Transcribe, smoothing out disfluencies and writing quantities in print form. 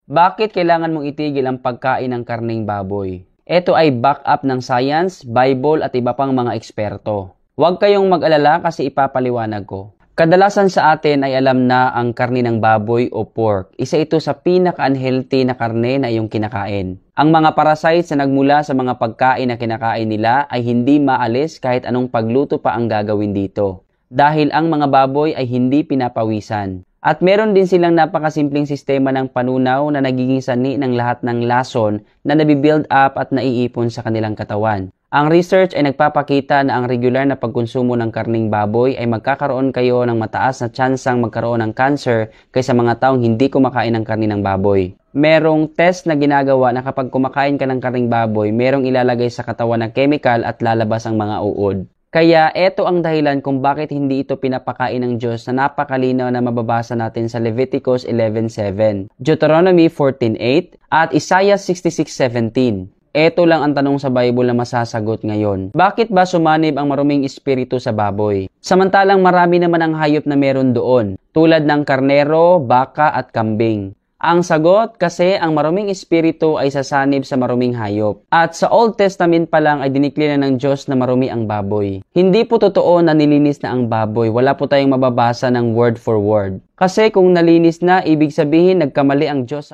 Bakit kailangan mong itigil ang pagkain ng karneng baboy? Ito ay backup ng science, Bible at iba pang mga eksperto. Huwag kayong mag-alala kasi ipapaliwanag ko. Kadalasan sa atin ay alam na ang karne ng baboy o pork. Isa ito sa pinaka-unhealthy na karne na iyong kinakain. Ang mga parasites na nagmula sa mga pagkain na kinakain nila ay hindi maalis kahit anong pagluto pa ang gagawin dito. Dahil ang mga baboy ay hindi pinapawisan. At meron din silang napakasimpleng sistema ng panunaw na nagiging sanhi ng lahat ng lason na nabibuild up at naiipon sa kanilang katawan. Ang research ay nagpapakita na ang regular na pagkonsumo ng karning baboy ay magkakaroon kayo ng mataas na tsansang magkaroon ng cancer kaysa mga taong hindi kumakain ng karne ng baboy. Merong test na ginagawa na kapag kumakain ka ng karning baboy, merong ilalagay sa katawan na chemical at lalabas ang mga uod. Kaya ito ang dahilan kung bakit hindi ito pinapakain ng Diyos na napakalinaw na mababasa natin sa Leviticus 11:7, Deuteronomy 14:8 at Isaiah 66:17. Ito lang ang tanong sa Bible na masasagot ngayon. Bakit ba sumanib ang maruming espiritu sa baboy? Samantalang marami naman ang hayop na meron doon, tulad ng karnero, baka at kambing. Ang sagot, kasi ang maruming espiritu ay sasanib sa maruming hayop. At sa Old Testament pa lang ay diniklara ng Diyos na marumi ang baboy. Hindi po totoo na nilinis na ang baboy. Wala po tayong mababasa ng word for word. Kasi kung nalinis na, ibig sabihin nagkamali ang Diyos.